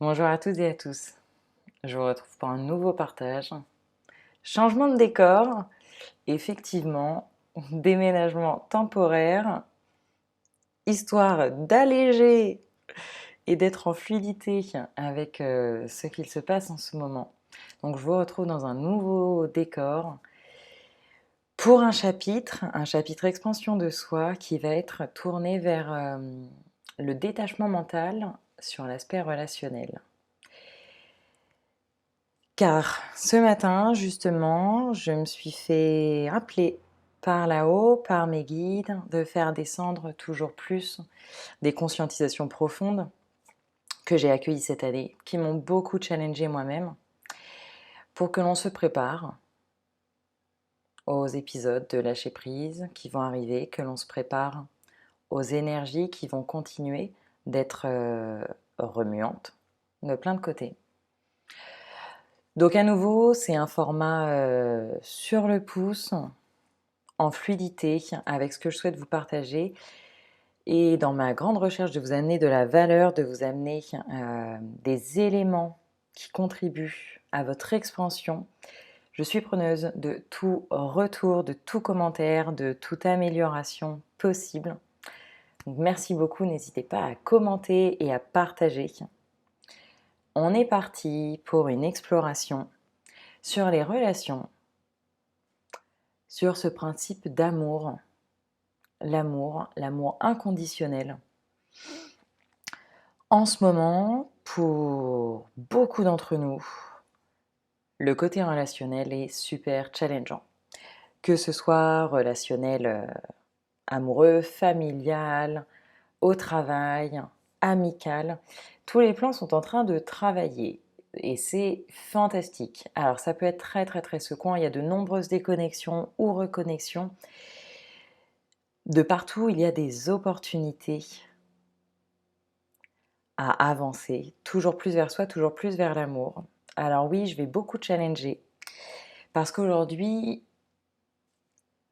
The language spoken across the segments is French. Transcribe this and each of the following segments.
Bonjour à toutes et à tous. Je vous retrouve pour un nouveau partage. Changement de décor, effectivement, déménagement temporaire, histoire d'alléger et d'être en fluidité avec ce qu'il se passe en ce moment. Donc je vous retrouve dans un nouveau décor pour un chapitre expansion de soi qui va être tourné vers le détachement mental sur l'aspect relationnel. Car ce matin, justement, je me suis fait rappeler par là-haut, par mes guides, de faire descendre toujours plus des conscientisations profondes que j'ai accueillies cette année, qui m'ont beaucoup challengée moi-même, pour que l'on se prépare aux épisodes de lâcher prise qui vont arriver, que l'on se prépare aux énergies qui vont continuer d'être remuantes de plein de côtés. Donc à nouveau, c'est un format sur le pouce, en fluidité, avec ce que je souhaite vous partager. Et dans ma grande recherche de vous amener de la valeur, de vous amener des éléments qui contribuent à votre expansion, je suis preneuse de tout retour, de tout commentaire, de toute amélioration possible. Donc merci beaucoup, n'hésitez pas à commenter et à partager. On est parti pour une exploration sur les relations, sur ce principe d'amour, l'amour inconditionnel. En ce moment, pour beaucoup d'entre nous, le côté relationnel est super challengeant. Que ce soit relationnel amoureux, familial, au travail, amical, tous les plans sont en train de travailler et c'est fantastique. Alors ça peut être très très très secouant, il y a de nombreuses déconnexions ou reconnexions. De partout, il y a des opportunités à avancer, toujours plus vers soi, toujours plus vers l'amour. Alors oui, je vais beaucoup challenger parce qu'aujourd'hui,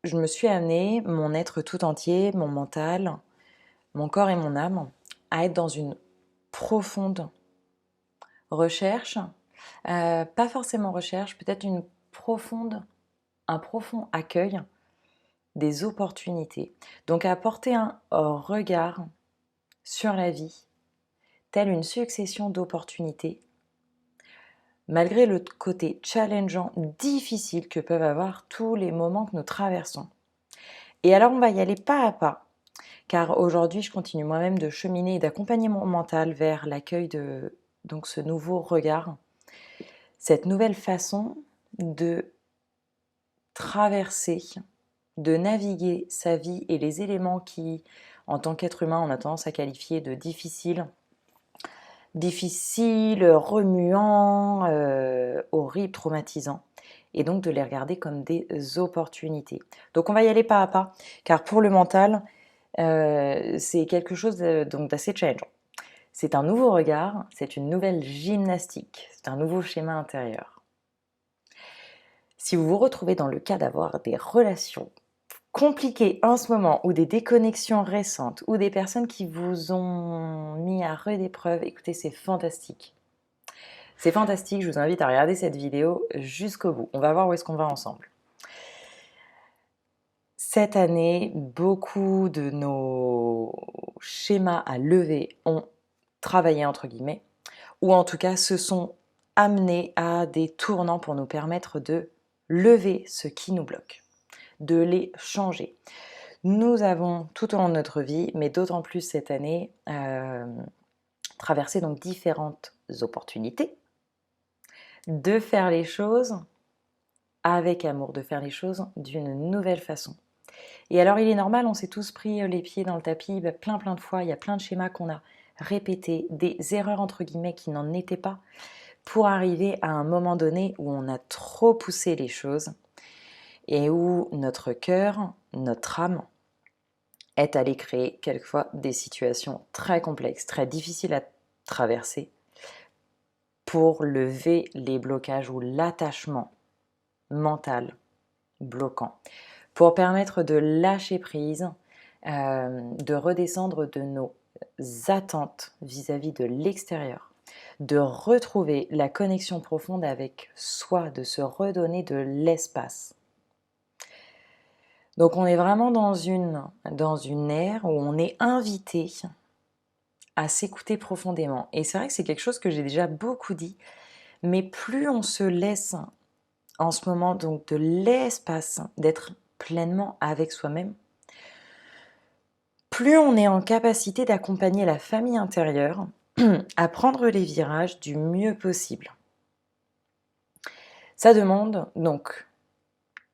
je me suis amenée, mon être tout entier, mon mental, mon corps et mon âme, à être dans une profonde recherche, pas forcément recherche, peut-être un profond accueil des opportunités. Donc à porter un regard sur la vie, telle une succession d'opportunités, malgré le côté challengeant, difficile que peuvent avoir tous les moments que nous traversons. Et alors on va y aller pas à pas, car aujourd'hui je continue moi-même de cheminer et d'accompagner mon mental vers l'accueil de donc ce nouveau regard, cette nouvelle façon de traverser, de naviguer sa vie et les éléments qui, en tant qu'être humain, on a tendance à qualifier de difficiles, remuants, horribles, traumatisants, et donc de les regarder comme des opportunités. Donc on va y aller pas à pas, car pour le mental, c'est quelque chose donc d'assez challengeant. C'est un nouveau regard, c'est une nouvelle gymnastique, c'est un nouveau schéma intérieur. Si vous vous retrouvez dans le cas d'avoir des relations compliquées en ce moment, ou des déconnexions récentes, ou des personnes qui vous ont mis à rude épreuve, écoutez, c'est fantastique. C'est fantastique, je vous invite à regarder cette vidéo jusqu'au bout. On va voir où est-ce qu'on va ensemble. Cette année, beaucoup de nos schémas à lever ont travaillé, entre guillemets, ou en tout cas se sont amenés à des tournants pour nous permettre de lever ce qui nous bloque, de les changer. Nous avons tout au long de notre vie, mais d'autant plus cette année, traversé donc différentes opportunités de faire les choses avec amour, de faire les choses d'une nouvelle façon. Et alors il est normal, on s'est tous pris les pieds dans le tapis plein de fois, il y a plein de schémas qu'on a répétés, des erreurs entre guillemets qui n'en étaient pas, pour arriver à un moment donné où on a trop poussé les choses et où notre cœur, notre âme est allé créer quelquefois des situations très complexes, très difficiles à traverser pour lever les blocages ou l'attachement mental bloquant, pour permettre de lâcher prise, de redescendre de nos attentes vis-à-vis de l'extérieur de retrouver la connexion profonde avec soi, de se redonner de l'espace. Donc on est vraiment dans une ère où on est invité à s'écouter profondément. Et c'est vrai que c'est quelque chose que j'ai déjà beaucoup dit, mais plus on se laisse en ce moment donc de l'espace d'être pleinement avec soi-même, plus on est en capacité d'accompagner la famille intérieure à prendre les virages du mieux possible. Ça demande donc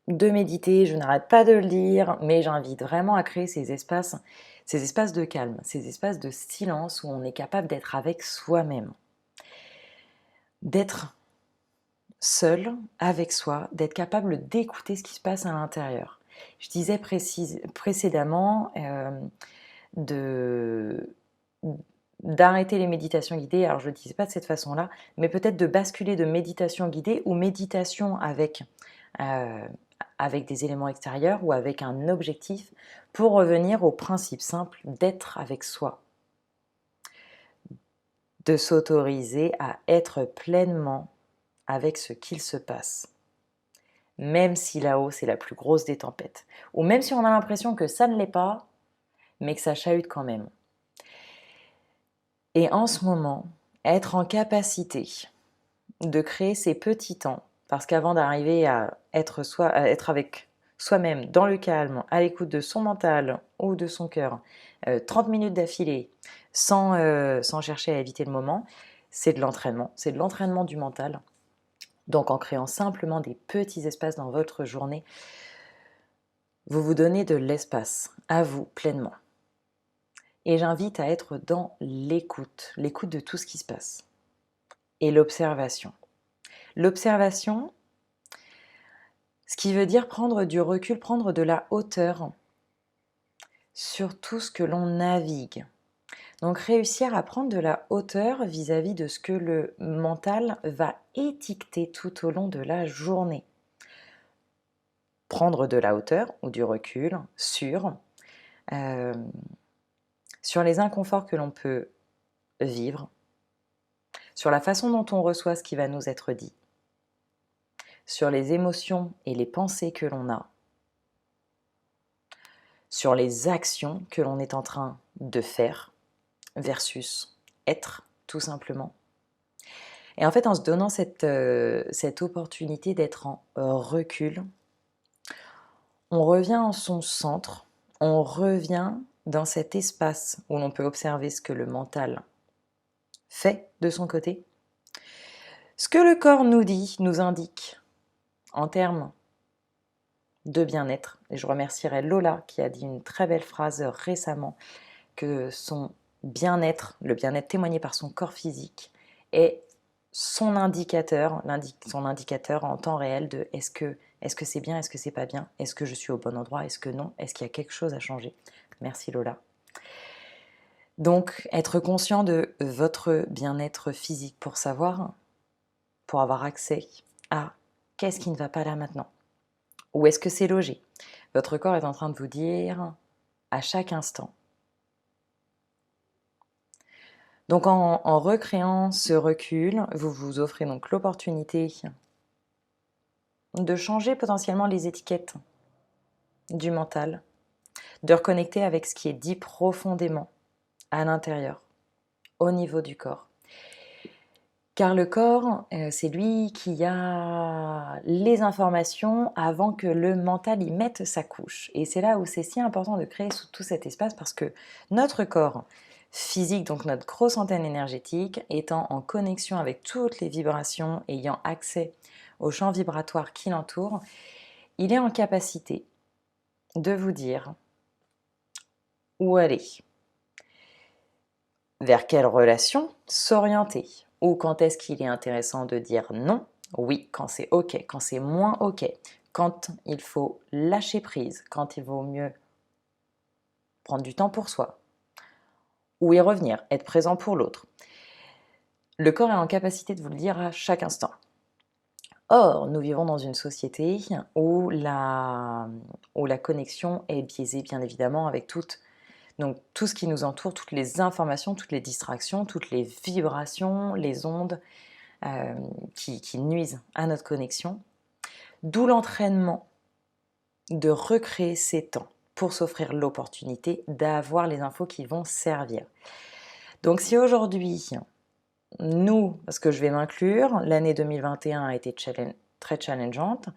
de méditer, je n'arrête pas de le dire, mais j'invite vraiment à créer ces espaces de calme, ces espaces de silence où on est capable d'être avec soi-même, d'être seul avec soi, d'être capable d'écouter ce qui se passe à l'intérieur. Je disais précédemment d'arrêter les méditations guidées, alors je ne le disais pas de cette façon-là, mais peut-être de basculer de méditation guidée ou méditation avec des éléments extérieurs ou avec un objectif pour revenir au principe simple d'être avec soi, de s'autoriser à être pleinement avec ce qu'il se passe. Même si là-haut c'est la plus grosse des tempêtes, ou même si on a l'impression que ça ne l'est pas, mais que ça chahute quand même. Et en ce moment, être en capacité de créer ces petits temps, parce qu'avant d'arriver à être avec soi-même dans le calme, à l'écoute de son mental ou de son cœur, 30 minutes d'affilée, sans chercher à éviter le moment, c'est de l'entraînement du mental. Donc en créant simplement des petits espaces dans votre journée, vous vous donnez de l'espace à vous pleinement. Et j'invite à être dans l'écoute de tout ce qui se passe. Et l'observation. L'observation, ce qui veut dire prendre du recul, prendre de la hauteur sur tout ce que l'on navigue. Donc réussir à prendre de la hauteur vis-à-vis de ce que le mental va étiqueter tout au long de la journée. Prendre de la hauteur ou du recul sur les inconforts que l'on peut vivre, sur la façon dont on reçoit ce qui va nous être dit, sur les émotions et les pensées que l'on a, sur les actions que l'on est en train de faire versus être, tout simplement. Et en fait, en se donnant cette opportunité d'être en recul, on revient en son centre, on revient dans cet espace où l'on peut observer ce que le mental fait de son côté, ce que le corps nous dit, nous indique en termes de bien-être. Et je remercierai Lola qui a dit une très belle phrase récemment, que son bien-être, le bien-être témoigné par son corps physique, est son indicateur en temps réel de est-ce que c'est bien, est-ce que c'est pas bien, est-ce que je suis au bon endroit, est-ce que non, est-ce qu'il y a quelque chose à changer. Merci Lola. Donc, être conscient de votre bien-être physique pour avoir accès à qu'est-ce qui ne va pas là maintenant. Où est-ce que c'est logé? Votre corps est en train de vous dire à chaque instant. Donc en recréant ce recul, vous vous offrez donc l'opportunité de changer potentiellement les étiquettes du mental, de reconnecter avec ce qui est dit profondément à l'intérieur, au niveau du corps. Car le corps, c'est lui qui a les informations avant que le mental y mette sa couche. Et c'est là où c'est si important de créer tout cet espace parce que notre corps physique, donc notre grosse antenne énergétique, étant en connexion avec toutes les vibrations, ayant accès au champ vibratoire qui l'entoure, il est en capacité de vous dire où aller, vers quelle relation s'orienter, ou quand est-ce qu'il est intéressant de dire non, oui, quand c'est ok, quand c'est moins ok, quand il faut lâcher prise, quand il vaut mieux prendre du temps pour soi, ou y revenir, être présent pour l'autre. Le corps est en capacité de vous le dire à chaque instant. Or, nous vivons dans une société où la connexion est biaisée, bien évidemment, avec toutes Donc tout ce qui nous entoure, toutes les informations, toutes les distractions, toutes les vibrations, les ondes qui nuisent à notre connexion. D'où l'entraînement de recréer ces temps pour s'offrir l'opportunité d'avoir les infos qui vont servir. Donc si aujourd'hui, nous, parce que je vais m'inclure, l'année 2021 a été très challengeante,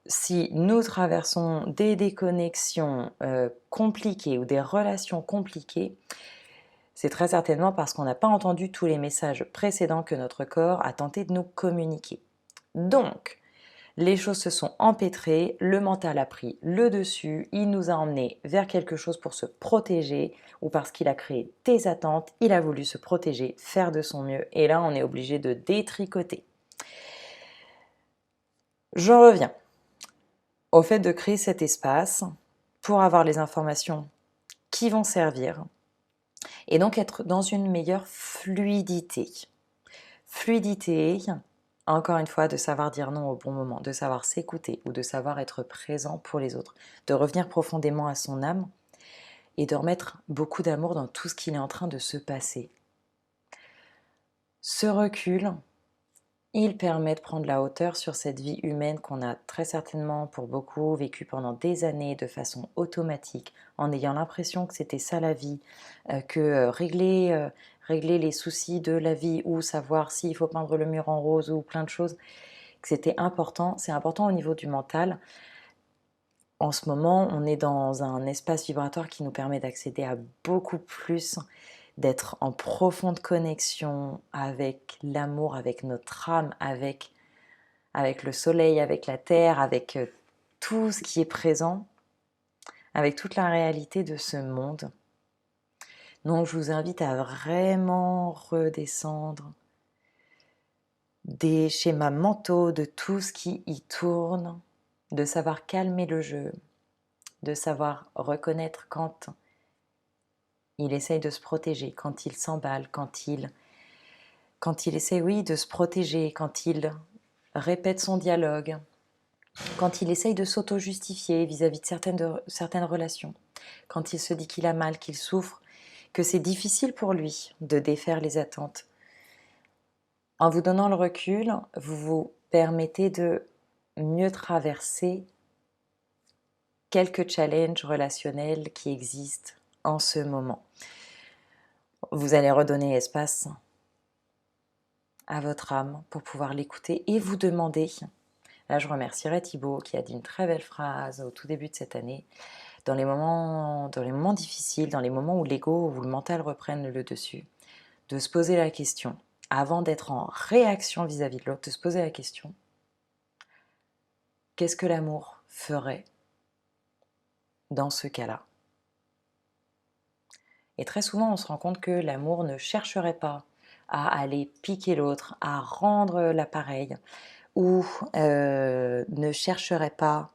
si nous traversons des déconnexions compliquées ou des relations compliquées, c'est très certainement parce qu'on n'a pas entendu tous les messages précédents que notre corps a tenté de nous communiquer. Donc, les choses se sont empêtrées, le mental a pris le dessus, il nous a emmenés vers quelque chose pour se protéger ou parce qu'il a créé des attentes, il a voulu se protéger, faire de son mieux et là on est obligé de détricoter. Je reviens au fait de créer cet espace pour avoir les informations qui vont servir et donc être dans une meilleure fluidité. Fluidité, encore une fois, de savoir dire non au bon moment, de savoir s'écouter ou de savoir être présent pour les autres, de revenir profondément à son âme et de remettre beaucoup d'amour dans tout ce qu'il est en train de se passer. Ce recul, il permet de prendre la hauteur sur cette vie humaine qu'on a très certainement pour beaucoup vécue pendant des années de façon automatique, en ayant l'impression que c'était ça la vie, que régler les soucis de la vie ou savoir s'il faut peindre le mur en rose ou plein de choses, que c'était important. C'est important au niveau du mental. En ce moment, on est dans un espace vibratoire qui nous permet d'accéder à beaucoup plus, d'être en profonde connexion avec l'amour, avec notre âme, avec le soleil, avec la terre, avec tout ce qui est présent, avec toute la réalité de ce monde. Donc je vous invite à vraiment redescendre des schémas mentaux, de tout ce qui y tourne, de savoir calmer le jeu, de savoir reconnaître quand il essaye de se protéger, quand il s'emballe, quand il essaie, oui, de se protéger, quand il répète son dialogue, quand il essaye de s'auto-justifier vis-à-vis de certaines relations, quand il se dit qu'il a mal, qu'il souffre, que c'est difficile pour lui de défaire les attentes. En vous donnant le recul, vous vous permettez de mieux traverser quelques challenges relationnels qui existent en ce moment. Vous allez redonner espace à votre âme pour pouvoir l'écouter et vous demander. Là, je remercierai Thibaut qui a dit une très belle phrase au tout début de cette année. Dans les moments difficiles, dans les moments où l'ego ou le mental reprennent le dessus, de se poser la question, avant d'être en réaction vis-à-vis de l'autre, de se poser la question, qu'est-ce que l'amour ferait dans ce cas-là? Et très souvent, on se rend compte que l'amour ne chercherait pas à aller piquer l'autre, à rendre l'appareil, ou ne chercherait pas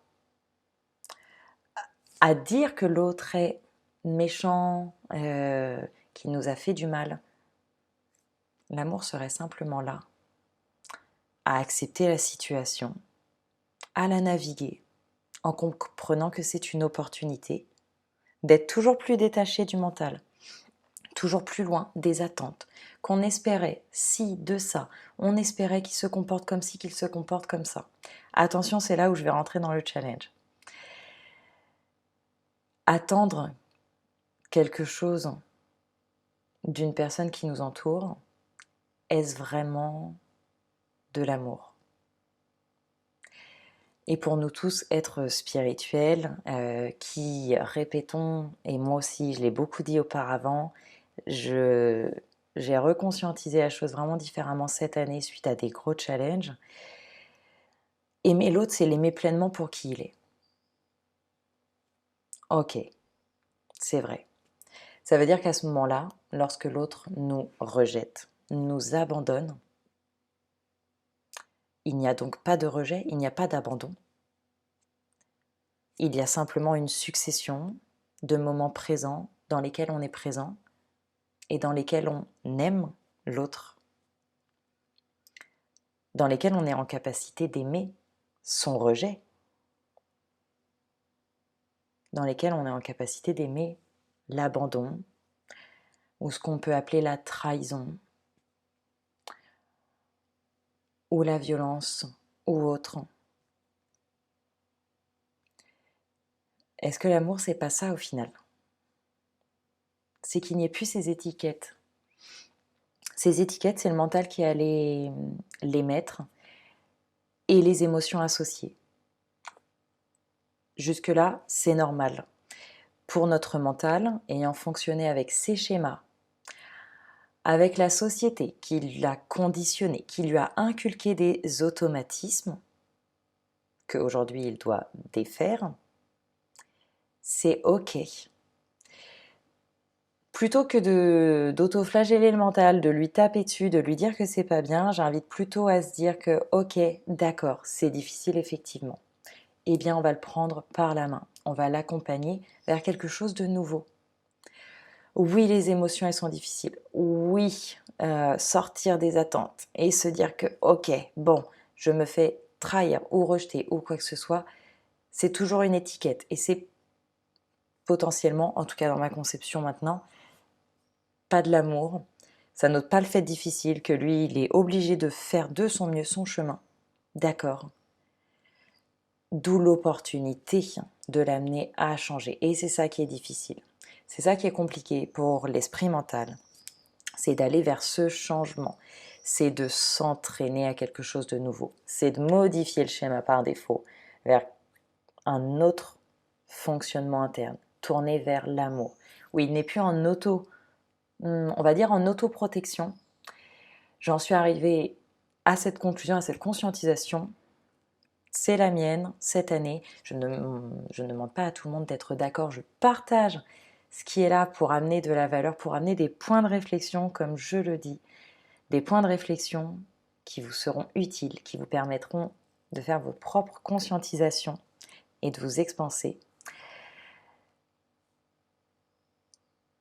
à dire que l'autre est méchant, qui nous a fait du mal. L'amour serait simplement là, à accepter la situation, à la naviguer, en comprenant que c'est une opportunité d'être toujours plus détaché du mental, toujours plus loin des attentes, qu'on espérait ci, de ça, on espérait qu'il se comporte comme ci, qu'il se comporte comme ça. Attention, c'est là où je vais rentrer dans le challenge. Attendre quelque chose d'une personne qui nous entoure, est-ce vraiment de l'amour? Et pour nous tous, êtres spirituels, qui répétons, et moi aussi je l'ai beaucoup dit auparavant, j'ai reconscientisé la chose vraiment différemment cette année suite à des gros challenges. Aimer l'autre, c'est l'aimer pleinement pour qui il est. Ok, c'est vrai. Ça veut dire qu'à ce moment-là, lorsque l'autre nous rejette, nous abandonne, il n'y a donc pas de rejet, il n'y a pas d'abandon. Il y a simplement une succession de moments présents dans lesquels on est présent et dans lesquels on aime l'autre, dans lesquels on est en capacité d'aimer son rejet, dans lesquels on est en capacité d'aimer l'abandon, ou ce qu'on peut appeler la trahison, ou la violence, ou autre. Est-ce que l'amour, c'est pas ça au final? C'est qu'il n'y ait plus ces étiquettes. Ces étiquettes, c'est le mental qui a les mettre et les émotions associées. Jusque-là, c'est normal. Pour notre mental, ayant fonctionné avec ces schémas, avec la société qui l'a conditionné, qui lui a inculqué des automatismes qu'aujourd'hui il doit défaire, c'est OK. Plutôt que d'autoflageller le mental, de lui taper dessus, de lui dire que c'est pas bien, j'invite plutôt à se dire que OK, d'accord, c'est difficile effectivement. Eh bien, on va le prendre par la main, on va l'accompagner vers quelque chose de nouveau. Oui, les émotions, elles sont difficiles. Oui, sortir des attentes et se dire que, ok, bon, je me fais trahir ou rejeter ou quoi que ce soit, c'est toujours une étiquette. Et c'est potentiellement, en tout cas dans ma conception maintenant, pas de l'amour. Ça note pas le fait difficile que lui, il est obligé de faire de son mieux son chemin. D'accord. D'où l'opportunité de l'amener à changer. Et c'est ça qui est difficile. C'est ça qui est compliqué pour l'esprit mental. C'est d'aller vers ce changement. C'est de s'entraîner à quelque chose de nouveau. C'est de modifier le schéma par défaut vers un autre fonctionnement interne, tourner vers l'amour. Oui, il n'est plus en on va dire en autoprotection. J'en suis arrivée à cette conclusion, à cette conscientisation. C'est la mienne cette année. Je ne demande pas à tout le monde d'être d'accord. Je partage ce qui est là pour amener de la valeur, pour amener des points de réflexion, comme je le dis, des points de réflexion qui vous seront utiles, qui vous permettront de faire vos propres conscientisations et de vous expanser.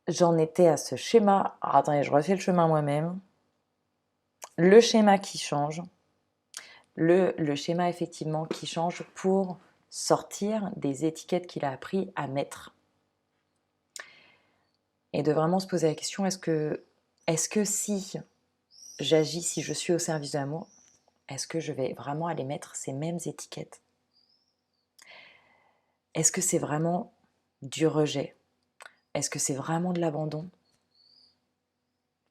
J'en étais à ce schéma. Alors, attendez, je refais le chemin moi-même. Le schéma qui change. Le schéma effectivement qui change pour sortir des étiquettes qu'il a appris à mettre. Et de vraiment se poser la question, est-ce que si j'agis, si je suis au service de l'amour, est-ce que je vais vraiment aller mettre ces mêmes étiquettes? Est-ce que c'est vraiment du rejet? Est-ce que c'est vraiment de l'abandon?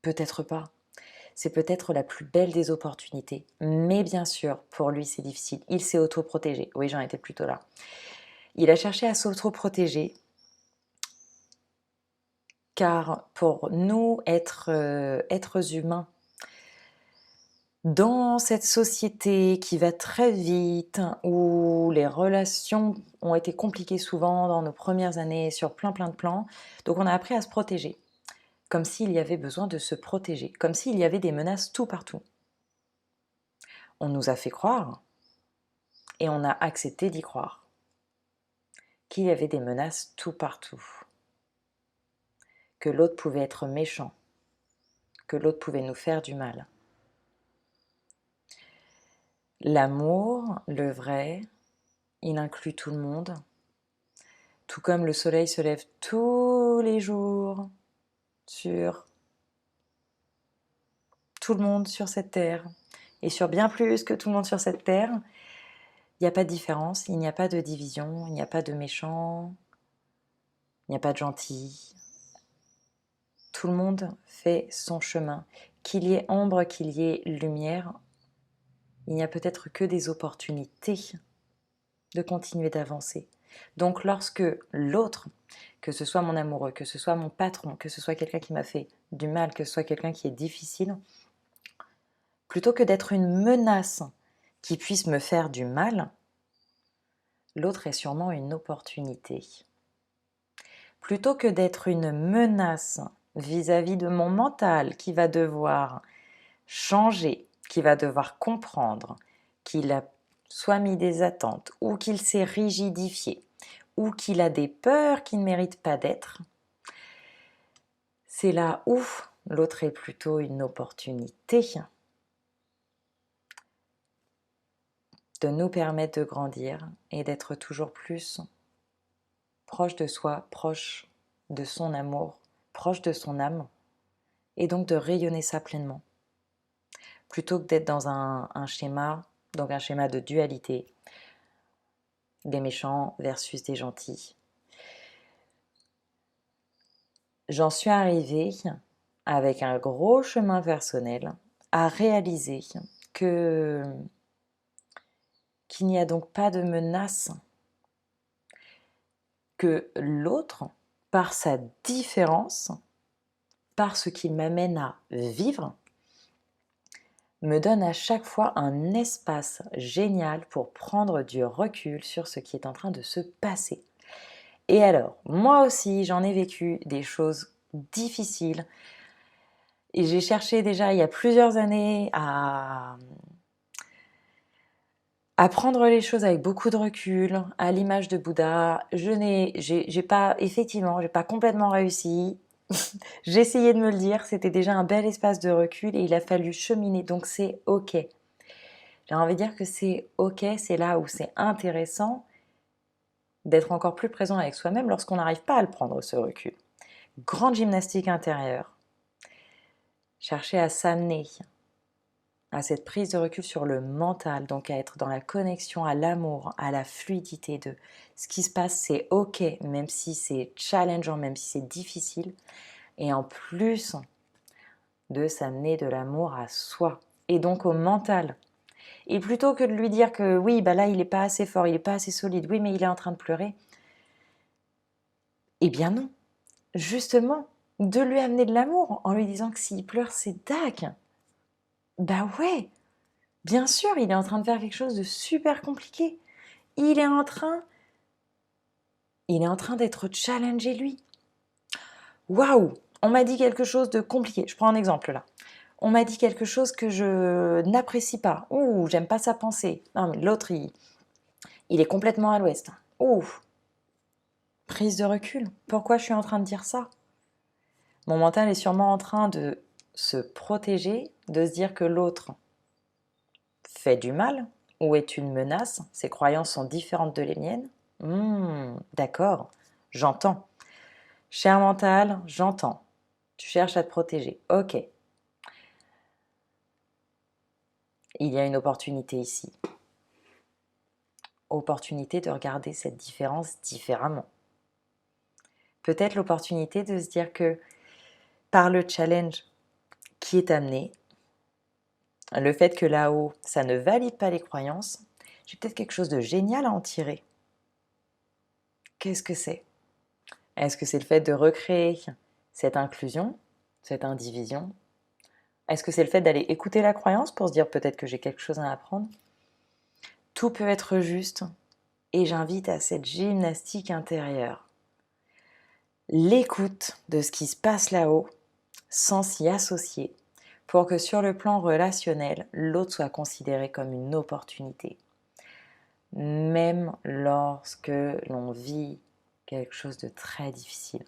Peut-être pas. C'est peut-être la plus belle des opportunités. Mais bien sûr, pour lui, c'est difficile. Il s'est autoprotégé. Oui, j'en étais plutôt là. Il a cherché à s'autoprotéger car pour nous, êtres humains, dans cette société qui va très vite, où les relations ont été compliquées souvent dans nos premières années sur plein de plans, donc on a appris à se protéger, comme s'il y avait besoin de se protéger, comme s'il y avait des menaces tout partout. On nous a fait croire, et on a accepté d'y croire, qu'il y avait des menaces tout partout, que l'autre pouvait être méchant, que l'autre pouvait nous faire du mal. L'amour, le vrai, il inclut tout le monde, tout comme le soleil se lève tous les jours sur tout le monde sur cette terre, et sur bien plus que tout le monde sur cette terre, il n'y a pas de différence, il n'y a pas de division, il n'y a pas de méchant, il n'y a pas de gentil. Tout le monde fait son chemin. Qu'il y ait ombre, qu'il y ait lumière, il n'y a peut-être que des opportunités de continuer d'avancer. Donc lorsque l'autre, que ce soit mon amoureux, que ce soit mon patron, que ce soit quelqu'un qui m'a fait du mal, que ce soit quelqu'un qui est difficile, plutôt que d'être une menace qui puisse me faire du mal, l'autre est sûrement une opportunité. Plutôt que d'être une menace vis-à-vis de mon mental qui va devoir changer, qui va devoir comprendre qu'il a soit mis des attentes ou qu'il s'est rigidifié ou qu'il a des peurs qui ne méritent pas d'être, c'est là où l'autre est plutôt une opportunité de nous permettre de grandir et d'être toujours plus proche de soi, proche de son amour, proche de son âme, et donc de rayonner ça pleinement. Plutôt que d'être dans un schéma, donc un schéma de dualité, des méchants versus des gentils. J'en suis arrivée, avec un gros chemin personnel, à réaliser que qu'il n'y a donc pas de menace, que l'autre, par sa différence, par ce qu'il m'amène à vivre, me donne à chaque fois un espace génial pour prendre du recul sur ce qui est en train de se passer. Et alors, moi aussi, j'en ai vécu des choses difficiles. Et j'ai cherché déjà il y a plusieurs années à prendre les choses avec beaucoup de recul, à l'image de Bouddha. J'ai pas, effectivement, j'ai pas complètement réussi. J'ai essayé de me le dire, c'était déjà un bel espace de recul et il a fallu cheminer, donc c'est ok. J'ai envie de dire que c'est ok, c'est là où c'est intéressant d'être encore plus présent avec soi-même lorsqu'on n'arrive pas à le prendre, ce recul. Grande gymnastique intérieure. Chercher à s'amener à cette prise de recul sur le mental, donc à être dans la connexion à l'amour, à la fluidité de ce qui se passe, c'est ok, même si c'est challengeant, même si c'est difficile. Et en plus de s'amener de l'amour à soi et donc au mental. Et plutôt que de lui dire que oui, bah là il n'est pas assez fort, il n'est pas assez solide, oui mais il est en train de pleurer, eh bien non, justement, de lui amener de l'amour en lui disant que s'il pleure c'est dac. Bah ouais, bien sûr, il est en train de faire quelque chose de super compliqué. Il est en train d'être challengé lui. Waouh, on m'a dit quelque chose de compliqué. Je prends un exemple là. On m'a dit quelque chose que je n'apprécie pas. Ouh, j'aime pas sa pensée. Non mais l'autre il est complètement à l'ouest. Ouh, prise de recul. Pourquoi je suis en train de dire ça? Mon mental est sûrement en train de se protéger, de se dire que l'autre fait du mal ou est une menace. Ses croyances sont différentes de les miennes. D'accord, j'entends. Cher mental, j'entends. Tu cherches à te protéger. Ok. Il y a une opportunité ici. Opportunité de regarder cette différence différemment. Peut-être l'opportunité de se dire que par le challenge qui est amené, le fait que là-haut, ça ne valide pas les croyances, j'ai peut-être quelque chose de génial à en tirer. Qu'est-ce que c'est? Est-ce que c'est le fait de recréer cette inclusion, cette indivision? Est-ce que c'est le fait d'aller écouter la croyance pour se dire peut-être que j'ai quelque chose à apprendre? Tout peut être juste et j'invite à cette gymnastique intérieure. L'écoute de ce qui se passe là-haut sans s'y associer pour que sur le plan relationnel, l'autre soit considéré comme une opportunité. Même lorsque l'on vit quelque chose de très difficile.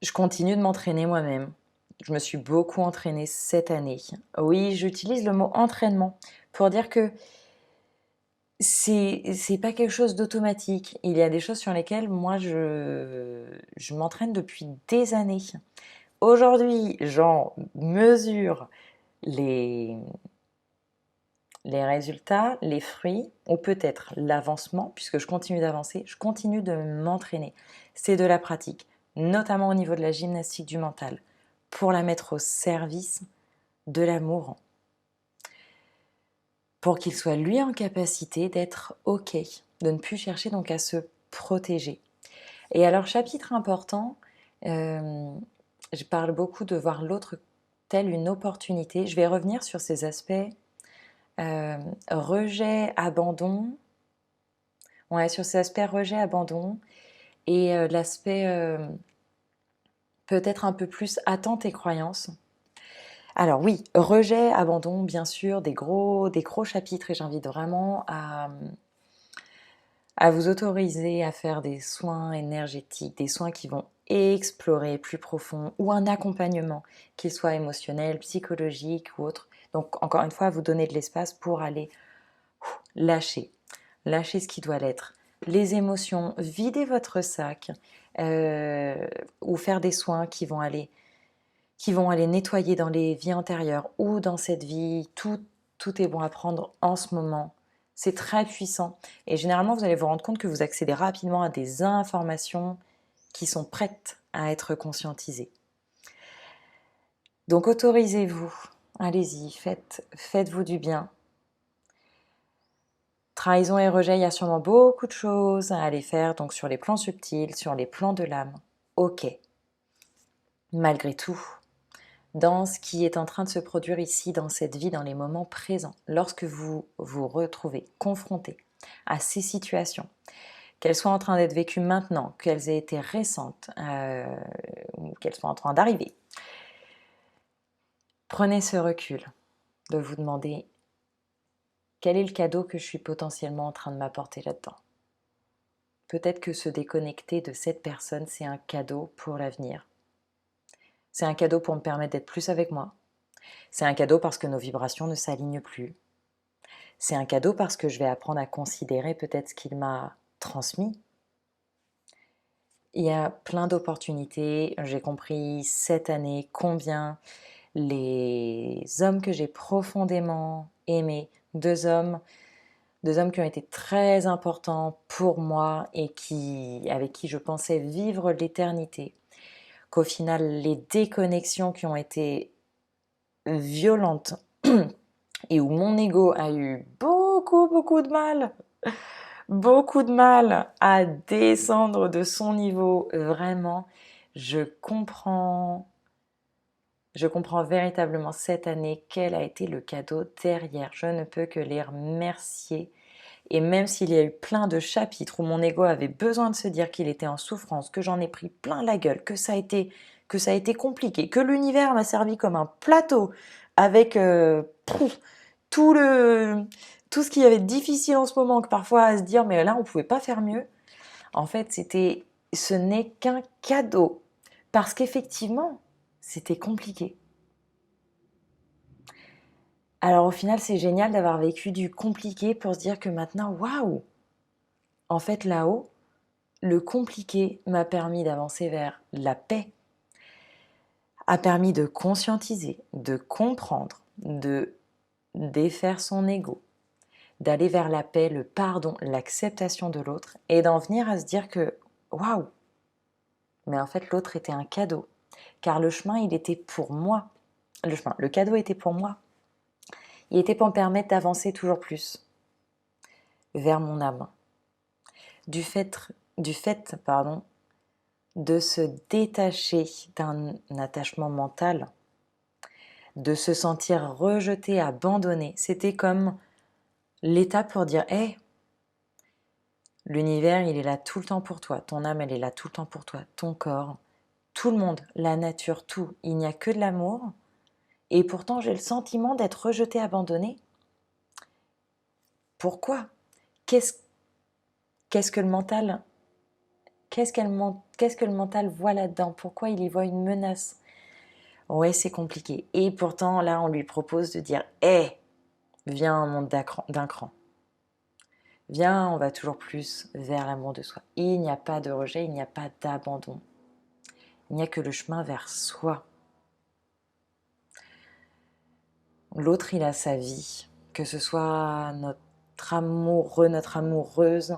Je continue de m'entraîner moi-même. Je me suis beaucoup entraînée cette année. Oui, j'utilise le mot entraînement pour dire que c'est pas quelque chose d'automatique. Il y a des choses sur lesquelles moi je m'entraîne depuis des années. Aujourd'hui, j'en mesure les résultats, les fruits, ou peut-être l'avancement, puisque je continue d'avancer, je continue de m'entraîner. C'est de la pratique, notamment au niveau de la gymnastique du mental, pour la mettre au service de l'amour, pour qu'il soit lui en capacité d'être OK, de ne plus chercher donc à se protéger. Et alors, chapitre important, je parle beaucoup de voir l'autre tel une opportunité. Je vais revenir sur ces aspects rejet, abandon. Ouais, sur ces aspects rejet, abandon et l'aspect peut-être un peu plus attente et croyance. Alors oui, rejet, abandon, bien sûr, des gros chapitres et j'invite vraiment à vous autoriser à faire des soins énergétiques, des soins qui vont explorer plus profond ou un accompagnement, qu'il soit émotionnel, psychologique ou autre. Donc encore une fois, vous donner de l'espace pour aller lâcher ce qui doit l'être, les émotions, videz votre sac, ou faire des soins qui vont aller nettoyer dans les vies antérieures ou dans cette vie. Tout est bon à prendre en ce moment. C'est très puissant. Et généralement, vous allez vous rendre compte que vous accédez rapidement à des informations qui sont prêtes à être conscientisées. Donc autorisez-vous, allez-y, faites-vous du bien. Trahison et rejet, il y a sûrement beaucoup de choses à aller faire, donc sur les plans subtils, sur les plans de l'âme. Ok. Malgré tout, dans ce qui est en train de se produire ici, dans cette vie, dans les moments présents, lorsque vous vous retrouvez confronté à ces situations, qu'elles soient en train d'être vécues maintenant, qu'elles aient été récentes, ou qu'elles soient en train d'arriver, prenez ce recul de vous demander quel est le cadeau que je suis potentiellement en train de m'apporter là-dedans. Peut-être que se déconnecter de cette personne, c'est un cadeau pour l'avenir. C'est un cadeau pour me permettre d'être plus avec moi. C'est un cadeau parce que nos vibrations ne s'alignent plus. C'est un cadeau parce que je vais apprendre à considérer peut-être ce qu'il m'a transmis. Il y a plein d'opportunités. J'ai compris cette année combien les hommes que j'ai profondément aimés, deux hommes qui ont été très importants pour moi et avec qui je pensais vivre l'éternité, qu'au final, les déconnexions qui ont été violentes et où mon ego a eu beaucoup de mal à descendre de son niveau, vraiment, je comprends véritablement cette année quel a été le cadeau derrière. Je ne peux que les remercier. Et même s'il y a eu plein de chapitres où mon ego avait besoin de se dire qu'il était en souffrance, que j'en ai pris plein la gueule, que ça a été compliqué, que l'univers m'a servi comme un plateau avec tout ce qu'il y avait de difficile en ce moment, que parfois à se dire mais là on pouvait pas faire mieux. En fait, ce n'est qu'un cadeau parce qu'effectivement, c'était compliqué. Alors au final, c'est génial d'avoir vécu du compliqué pour se dire que maintenant, waouh, en fait là-haut, le compliqué m'a permis d'avancer vers la paix, a permis de conscientiser, de comprendre, de défaire son ego, d'aller vers la paix, le pardon, l'acceptation de l'autre et d'en venir à se dire que waouh, mais en fait l'autre était un cadeau, car le chemin il était pour moi, le cadeau était pour moi, il était pour me permettre d'avancer toujours plus vers mon âme, du fait de se détacher d'un attachement mental, de se sentir rejeté, abandonné. C'était comme l'étape pour dire hey, l'univers, il est là tout le temps pour toi. Ton âme, elle est là tout le temps pour toi. Ton corps, tout le monde, la nature, tout. Il n'y a que de l'amour. Et pourtant, j'ai le sentiment d'être rejeté, abandonné. Pourquoi? Qu'est-ce que le mental Qu'est-ce que le mental voit là-dedans? Pourquoi il y voit une menace? Ouais, c'est compliqué. Et pourtant, là, on lui propose de dire hé, viens un monde d'un cran. Viens, on va toujours plus vers l'amour de soi. Il n'y a pas de rejet, il n'y a pas d'abandon. Il n'y a que le chemin vers soi. L'autre, il a sa vie. Que ce soit notre amoureux, notre amoureuse,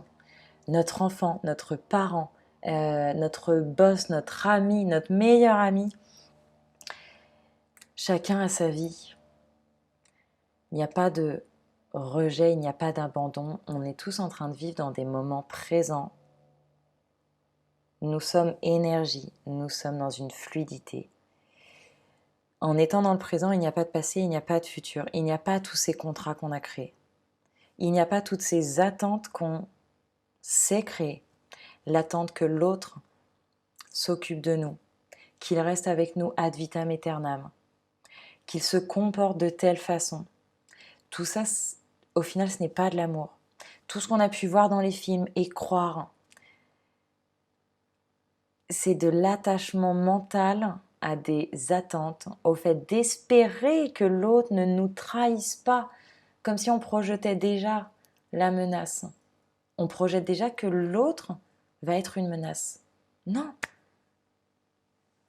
notre enfant, notre parent, notre boss, notre ami, notre meilleur ami. Chacun a sa vie. Il n'y a pas de rejet, il n'y a pas d'abandon. On est tous en train de vivre dans des moments présents. Nous sommes énergie, nous sommes dans une fluidité. En étant dans le présent, il n'y a pas de passé, il n'y a pas de futur, il n'y a pas tous ces contrats qu'on a créés. Il n'y a pas toutes ces attentes qu'on s'est créées. L'attente que l'autre s'occupe de nous, qu'il reste avec nous ad vitam aeternam, qu'il se comporte de telle façon. Tout ça, au final, ce n'est pas de l'amour. Tout ce qu'on a pu voir dans les films et croire, c'est de l'attachement mental à des attentes, au fait d'espérer que l'autre ne nous trahisse pas, comme si on projetait déjà la menace. On projette déjà que l'autre va être une menace. Non.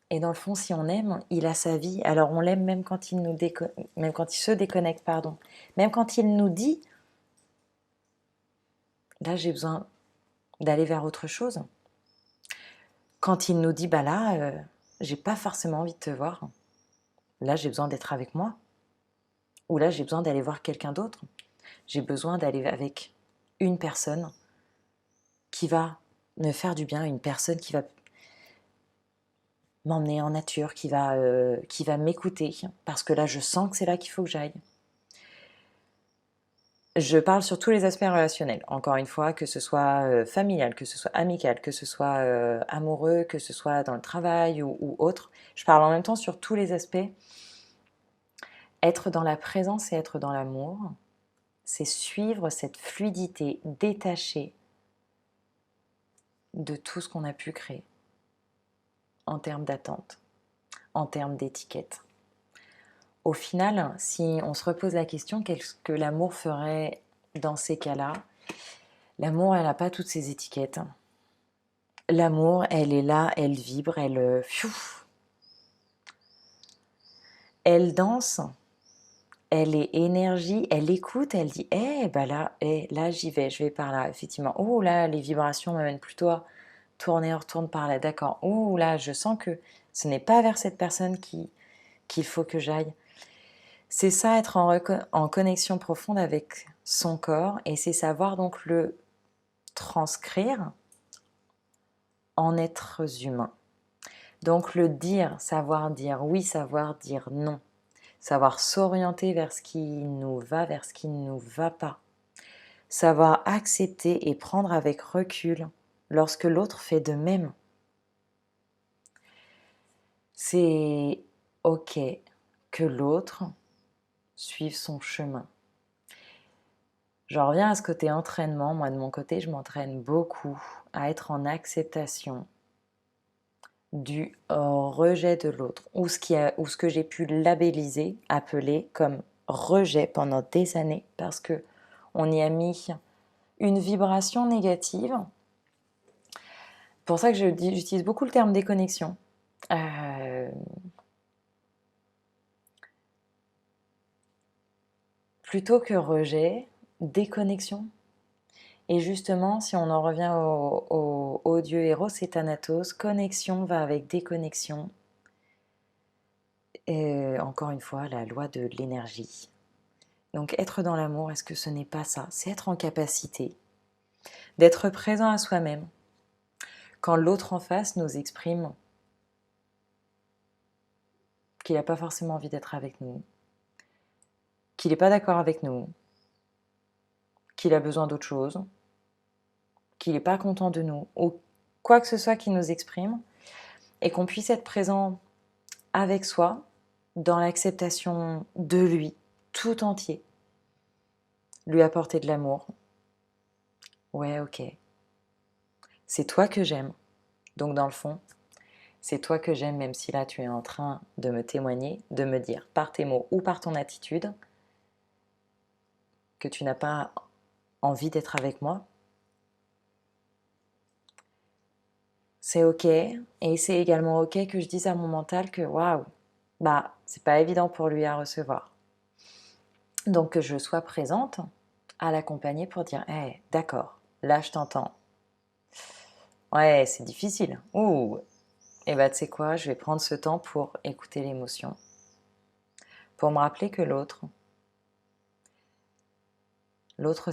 Et dans le fond, si on aime, il a sa vie. Alors on l'aime même quand il même quand il se déconnecte, pardon. Même quand il nous dit, là j'ai besoin d'aller vers autre chose. Quand il nous dit, bah là, j'ai pas forcément envie de te voir. Là, j'ai besoin d'être avec moi. Ou là, j'ai besoin d'aller voir quelqu'un d'autre. J'ai besoin d'aller avec une personne qui va me faire du bien, une personne qui va m'emmener en nature, qui va m'écouter, parce que là, je sens que c'est là qu'il faut que j'aille. Je parle sur tous les aspects relationnels, encore une fois, que ce soit familial, que ce soit amical, que ce soit amoureux, que ce soit dans le travail ou autre. Je parle en même temps sur tous les aspects. Être dans la présence et être dans l'amour, c'est suivre cette fluidité détachée de tout ce qu'on a pu créer en termes d'attente, en termes d'étiquette. Au final, si on se repose la question, qu'est-ce que l'amour ferait dans ces cas-là? L'amour, elle n'a pas toutes ces étiquettes. L'amour, elle est là, elle vibre, elle danse, elle est énergie, elle écoute, elle dit bah là, là j'y vais, je vais par là, effectivement. Oh là, les vibrations m'amènent plutôt à tourner, on retourne par là, d'accord. Oh là, je sens que ce n'est pas vers cette personne qu'il faut que j'aille. C'est ça, être en connexion profonde avec son corps, et c'est savoir donc le transcrire en êtres humains. Donc le dire, savoir dire oui, savoir dire non, savoir s'orienter vers ce qui nous va, vers ce qui ne nous va pas, savoir accepter et prendre avec recul lorsque l'autre fait de même. C'est ok que l'autre suive son chemin. J'en reviens à ce côté entraînement. Moi, de mon côté, je m'entraîne beaucoup à être en acceptation du rejet de l'autre, ou ce que j'ai pu labelliser, appeler comme rejet pendant des années, parce que on y a mis une vibration négative. Pour ça que j'utilise beaucoup le terme déconnexion. Plutôt que rejet, déconnexion. Et justement, si on en revient au dieu Eros et Thanatos, connexion va avec déconnexion. Et encore une fois, la loi de l'énergie. Donc être dans l'amour, est-ce que ce n'est pas ça? C'est être en capacité d'être présent à soi-même quand l'autre en face nous exprime qu'il n'a pas forcément envie d'être avec nous, qu'il n'est pas d'accord avec nous, qu'il a besoin d'autre chose, qu'il n'est pas content de nous, ou quoi que ce soit qui nous exprime, et qu'on puisse être présent avec soi dans l'acceptation de lui tout entier, lui apporter de l'amour. Ouais, ok. C'est toi que j'aime. Donc dans le fond, c'est toi que j'aime, même si là tu es en train de me témoigner, de me dire par tes mots ou par ton attitude que tu n'as pas envie d'être avec moi. C'est ok, et c'est également ok que je dise à mon mental que waouh, bah c'est pas évident pour lui à recevoir. Donc que je sois présente à l'accompagner pour dire hey, d'accord, là je t'entends. Ouais, c'est difficile. Ouh, et bah tu sais quoi, je vais prendre ce temps pour écouter l'émotion, pour me rappeler que l'autre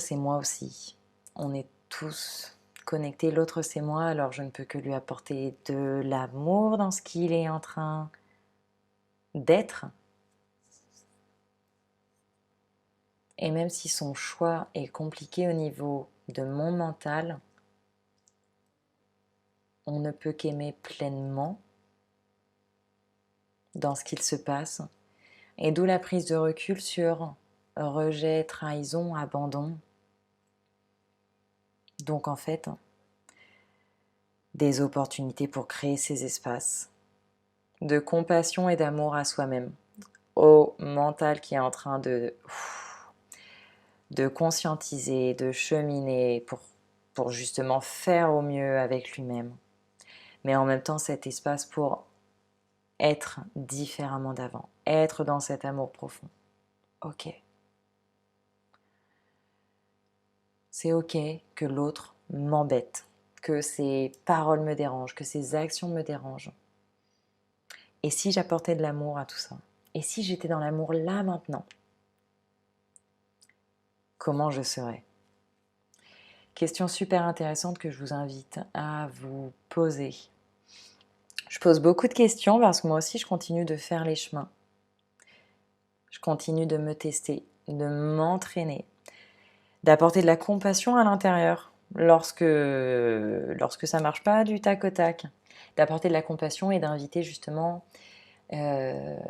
c'est moi aussi. On est tous connectés, l'autre c'est moi, alors je ne peux que lui apporter de l'amour dans ce qu'il est en train d'être. Et même si son choix est compliqué au niveau de mon mental, on ne peut qu'aimer pleinement dans ce qu'il se passe. Et d'où la prise de recul sur rejet, trahison, abandon. Donc en fait, des opportunités pour créer ces espaces de compassion et d'amour à soi-même, au mental qui est en train de conscientiser, de cheminer pour justement faire au mieux avec lui-même. mais en même temps cet espace pour être différemment d'avant, être dans cet amour profond. Ok. C'est ok que l'autre m'embête, que ses paroles me dérangent, que ses actions me dérangent. Et si j'apportais de l'amour à tout ça? Et si j'étais dans l'amour là maintenant? Comment je serais? Question super intéressante que je vous invite à vous poser. Je pose beaucoup de questions parce que moi aussi je continue de faire les chemins. Je continue de me tester, de m'entraîner, d'apporter de la compassion à l'intérieur lorsque ça marche pas du tac au tac, d'apporter de la compassion et d'inviter justement mes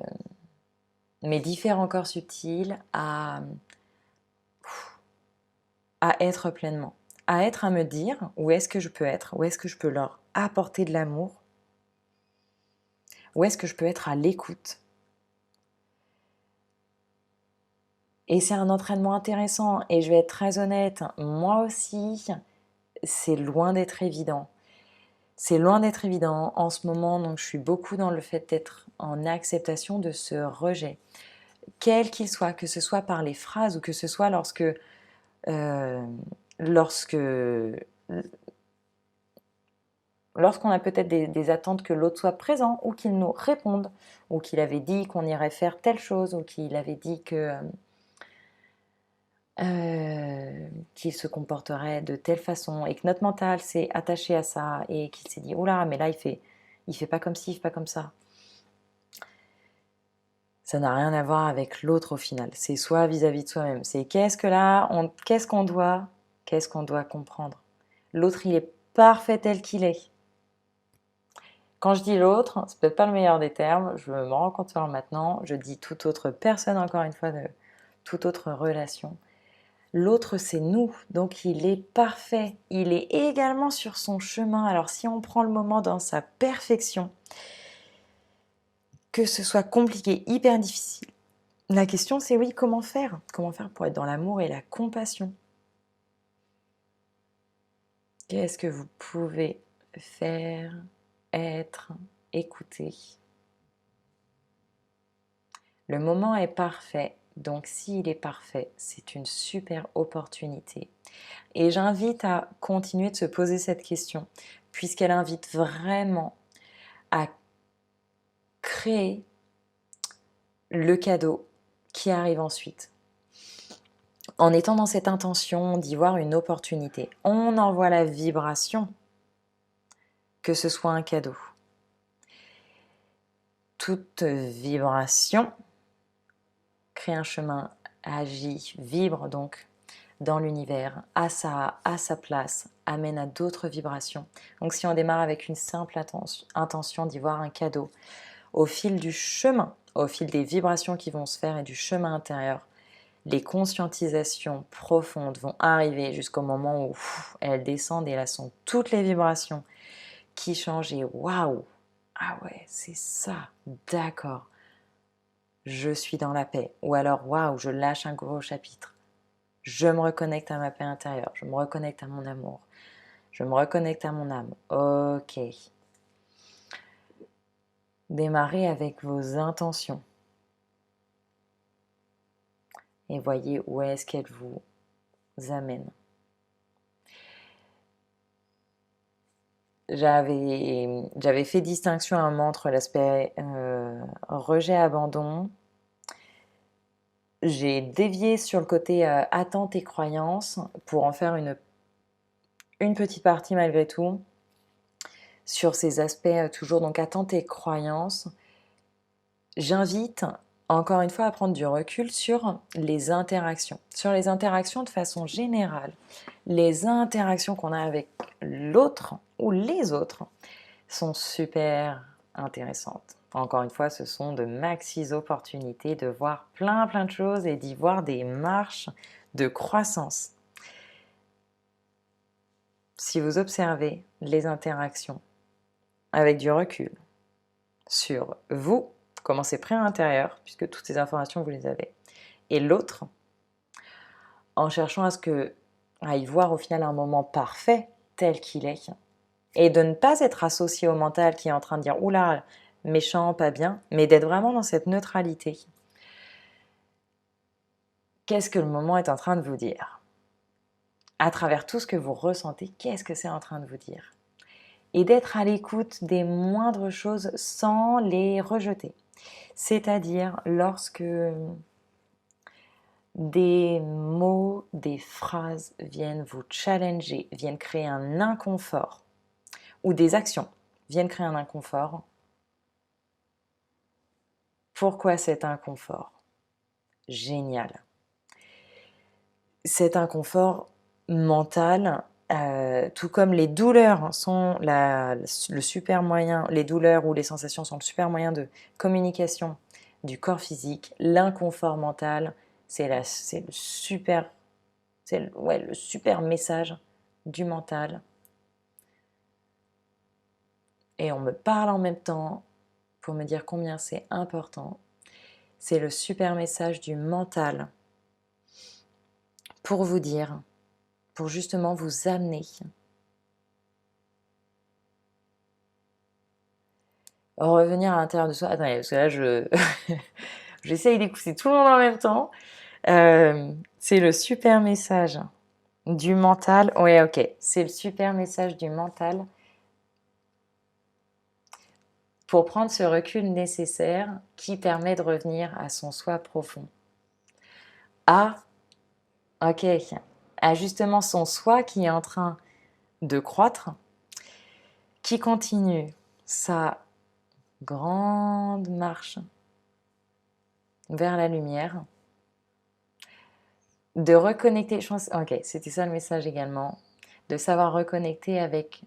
différents corps subtils à être pleinement, à me dire où est-ce que je peux être, où est-ce que je peux leur apporter de l'amour, où est-ce que je peux être à l'écoute. Et c'est un entraînement intéressant et je vais être très honnête, moi aussi, c'est loin d'être évident. C'est loin d'être évident en ce moment, donc je suis beaucoup dans le fait d'être en acceptation de ce rejet, quel qu'il soit, que ce soit par les phrases ou que ce soit euh, lorsque, lorsqu'on a peut-être des attentes que l'autre soit présent ou qu'il nous réponde, ou qu'il avait dit qu'on irait faire telle chose, ou qu'il avait dit qu'il se comporterait de telle façon et que notre mental s'est attaché à ça et qu'il s'est dit oula mais là il fait pas comme ci, il fait pas comme ça. Ça n'a rien à voir avec l'autre au final. C'est soi vis-à-vis de soi-même. C'est qu'est-ce qu'on doit comprendre. L'autre il est parfait tel qu'il est. Quand je dis l'autre, c'est peut-être pas le meilleur des termes. Je me rends compte maintenant. Je dis toute autre personne encore une fois de toute autre relation. L'autre, c'est nous, donc il est parfait. Il est également sur son chemin. Alors si on prend le moment dans sa perfection, que ce soit compliqué, hyper difficile, la question c'est oui, comment faire? Comment faire pour être dans l'amour et la compassion? Qu'est-ce que vous pouvez faire, être, écouter? Le moment est parfait, donc s'il est parfait, c'est une super opportunité. Et j'invite à continuer de se poser cette question, puisqu'elle invite vraiment à créer le cadeau qui arrive ensuite. En étant dans cette intention d'y voir une opportunité, on envoie la vibration que ce soit un cadeau. Toute vibration crée un chemin, agit, vibre donc dans l'univers, à sa place, amène à d'autres vibrations. Donc si on démarre avec une simple intention d'y voir un cadeau, au fil du chemin, au fil des vibrations qui vont se faire et du chemin intérieur, les conscientisations profondes vont arriver jusqu'au moment où elles descendent et là sont toutes les vibrations qui changent et waouh, ah ouais, c'est ça, d'accord, je suis dans la paix. Ou alors waouh, je lâche un gros chapitre. Je me reconnecte à ma paix intérieure, je me reconnecte à mon amour, je me reconnecte à mon âme. Ok. Démarrez avec vos intentions et voyez où est-ce qu'elles vous amènent. J'avais fait distinction à un moment entre l'aspect rejet-abandon. J'ai dévié sur le côté attente et croyance pour en faire une petite partie malgré tout sur ces aspects toujours donc attente et croyance. J'invite encore une fois à prendre du recul sur les interactions de façon générale, les interactions qu'on a avec l'autre ou les autres sont super intéressantes. Encore une fois, ce sont de maxis opportunités de voir plein de choses et d'y voir des marches de croissance. Si vous observez les interactions avec du recul sur vous, comment c'est pris à l'intérieur, puisque toutes ces informations vous les avez, et l'autre, en cherchant à y voir au final un moment parfait tel qu'il est, Et de ne pas être associé au mental qui est en train de dire « Oula, méchant, pas bien », mais d'être vraiment dans cette neutralité. Qu'est-ce que le moment est en train de vous dire? À travers tout ce que vous ressentez, qu'est-ce que c'est en train de vous dire? Et d'être à l'écoute des moindres choses sans les rejeter. C'est-à-dire lorsque des mots, des phrases viennent vous challenger, viennent créer un inconfort, ou des actions viennent créer un inconfort. Pourquoi cet inconfort? Génial. Cet inconfort mental, tout comme les douleurs sont le super moyen, les douleurs ou les sensations sont le super moyen de communication du corps physique, l'inconfort mental, c'est le super, le super message du mental. Et on me parle en même temps pour me dire combien c'est important. C'est le super message du mental pour vous dire, pour justement vous amener revenir à l'intérieur de soi. Attendez, parce que là, j'essaye d'écouter tout le monde en même temps. C'est le super message du mental. Ouais, ok. C'est le super message du mental pour prendre ce recul nécessaire qui permet de revenir à son soi profond. Ok. À justement son soi qui est en train de croître, qui continue sa grande marche vers la lumière, de reconnecter, je pense, ok, c'était ça le message également, de savoir reconnecter avec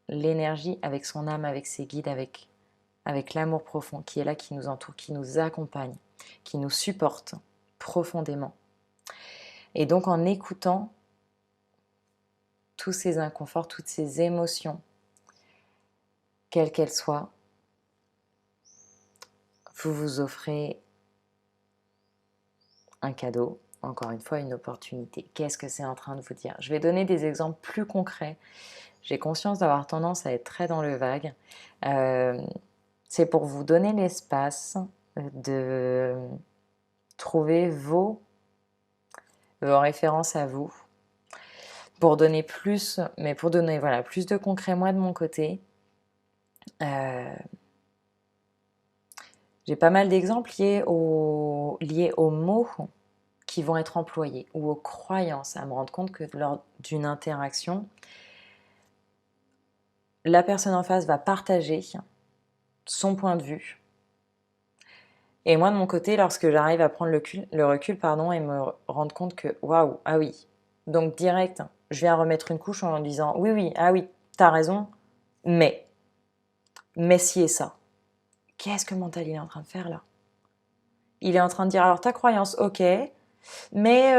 l'énergie, avec son âme, avec ses guides, avec l'amour profond qui est là, qui nous entoure, qui nous accompagne, qui nous supporte profondément. Et donc en écoutant tous ces inconforts, toutes ces émotions, quelles qu'elles soient, vous vous offrez un cadeau, encore une fois une opportunité. Qu'est-ce que c'est en train de vous dire? Je vais donner des exemples plus concrets. J'ai conscience d'avoir tendance à être très dans le vague. C'est pour vous donner l'espace de trouver vos références à vous, pour donner plus, mais pour donner voilà, plus de concret moi de mon côté. J'ai pas mal d'exemples liés aux mots qui vont être employés ou aux croyances, à me rendre compte que lors d'une interaction, la personne en face va partager son point de vue. Et moi, de mon côté, lorsque j'arrive à prendre le recul et me rendre compte que, waouh, ah oui. Donc, direct, je viens remettre une couche en disant, oui, oui, ah oui, t'as raison, mais si et ça. Qu'est-ce que le mental il est en train de faire là? Il est en train de dire, alors ta croyance, ok, mais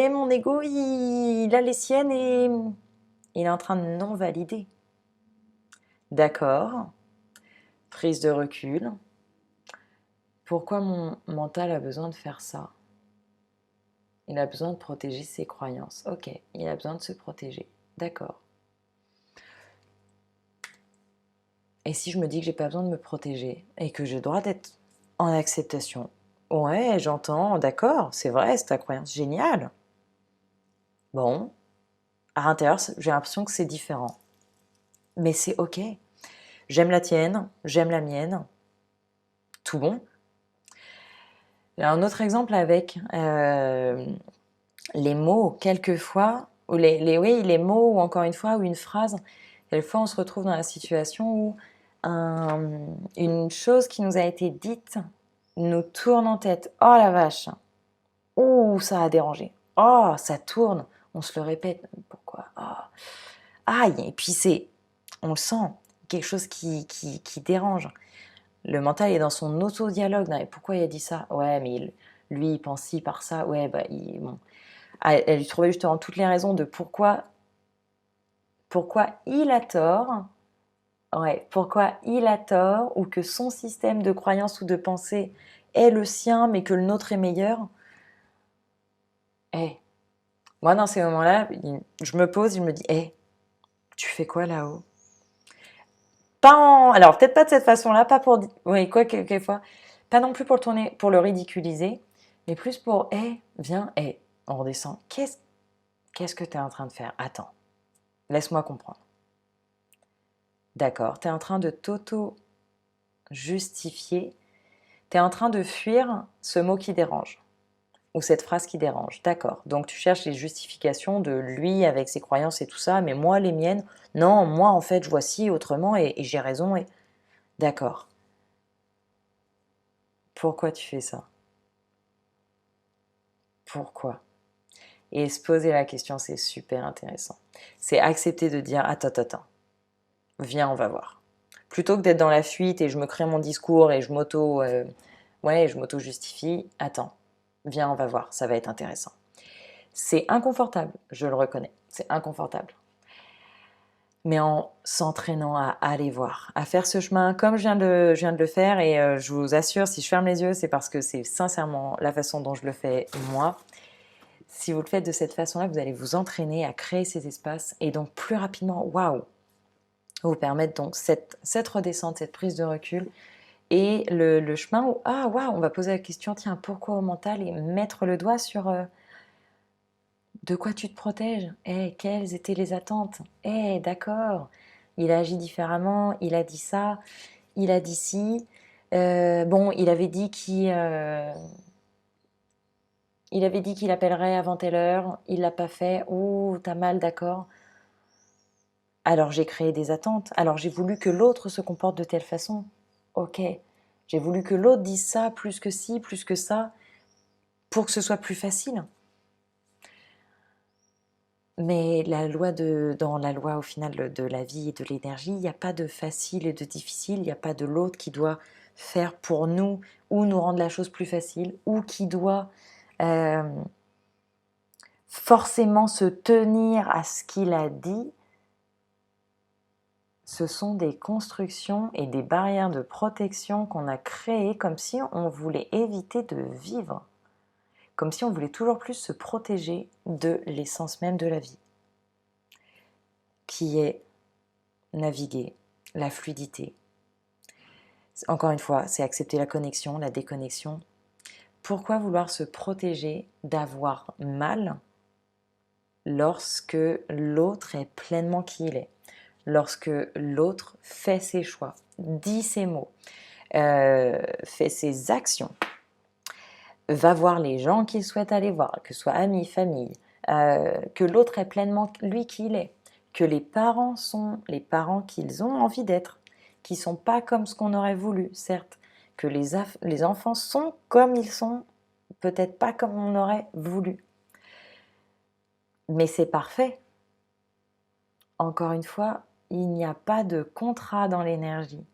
mon ego, il a les siennes et il est en train de non valider. D'accord, prise de recul. Pourquoi mon mental a besoin de faire ça? Il a besoin de protéger ses croyances. Ok, il a besoin de se protéger. D'accord. Et si je me dis que j'ai pas besoin de me protéger et que j'ai le droit d'être en acceptation? Ouais, j'entends, d'accord, c'est vrai, c'est ta croyance, génial. Bon, à l'intérieur, j'ai l'impression que c'est différent. Mais c'est ok. J'aime la tienne, j'aime la mienne. Tout bon. J'ai un autre exemple avec les mots, quelquefois, ou les mots, ou encore une fois, ou une phrase. Quelquefois, on se retrouve dans la situation où une chose qui nous a été dite nous tourne en tête. Oh la vache! Oh, ça a dérangé. Oh, ça tourne. On se le répète. Pourquoi? Oh. Aïe! Et puis on le sent, quelque chose qui dérange. Le mental est dans son auto-dialogue. Non, mais pourquoi il a dit ça? Ouais, mais lui, il pense ci par ça. Ouais, bah, bon. Elle lui trouvait justement toutes les raisons de pourquoi il a tort. Ouais, pourquoi il a tort, ou que son système de croyance ou de pensée est le sien, mais que le nôtre est meilleur. Moi, dans ces moments-là, je me pose, je me dis, Tu fais quoi là-haut? Pas en... Alors, peut-être pas de cette façon-là, pas pour... Oui, quoi, quelquefois. Pas non plus pour le tourner, pour le ridiculiser, mais plus pour, hé, viens, hé, on redescend. Qu'est-ce que tu es en train de faire? Attends, laisse-moi comprendre. D'accord, tu es en train de t'auto-justifier. Tu es en train de fuir ce mot qui dérange, ou cette phrase qui dérange. D'accord, donc tu cherches les justifications de lui avec ses croyances et tout ça, mais moi, les miennes, non, moi, en fait, je vois ci autrement et j'ai raison. Et... D'accord. Pourquoi tu fais ça? Pourquoi? Et se poser la question, c'est super intéressant. C'est accepter de dire, attends, viens, on va voir. Plutôt que d'être dans la fuite et je me crée mon discours et je m'auto-justifie, attends, viens, on va voir, ça va être intéressant. C'est inconfortable, je le reconnais, c'est inconfortable. Mais en s'entraînant à aller voir, à faire ce chemin comme je viens de le faire, et je vous assure, si je ferme les yeux, c'est parce que c'est sincèrement la façon dont je le fais moi. Si vous le faites de cette façon-là, vous allez vous entraîner à créer ces espaces et donc plus rapidement, waouh, vous permettre donc cette redescente, cette prise de recul et le chemin où, ah waouh, on va poser la question, tiens, pourquoi au mental, et mettre le doigt sur de quoi tu te protèges, quelles étaient les attentes, d'accord, il a agi différemment, il a dit ça, il a dit ci, bon, il avait dit qu'il appellerait avant telle heure, il l'a pas fait, oh, t'as mal, d'accord. Alors j'ai créé des attentes, alors j'ai voulu que l'autre se comporte de telle façon. Ok, j'ai voulu que l'autre dise ça, plus que ci, plus que ça, pour que ce soit plus facile. Mais dans la loi au final de la vie et de l'énergie, il n'y a pas de facile et de difficile, il n'y a pas de l'autre qui doit faire pour nous ou nous rendre la chose plus facile, ou qui doit euh, forcément se tenir à ce qu'il a dit. Ce sont des constructions et des barrières de protection qu'on a créées comme si on voulait éviter de vivre, comme si on voulait toujours plus se protéger de l'essence même de la vie, qui est naviguer, la fluidité. Encore une fois, c'est accepter la connexion, la déconnexion. Pourquoi vouloir se protéger d'avoir mal lorsque l'autre est pleinement qui il est, lorsque l'autre fait ses choix, dit ses mots, fait ses actions, va voir les gens qu'il souhaite aller voir, que ce soit amis, famille, que l'autre est pleinement lui qui il est, que les parents sont les parents qu'ils ont envie d'être, qui ne sont pas comme ce qu'on aurait voulu, certes, que les enfants sont comme ils sont, peut-être pas comme on aurait voulu. Mais c'est parfait. Encore une fois, il n'y a pas de contrat dans l'énergie.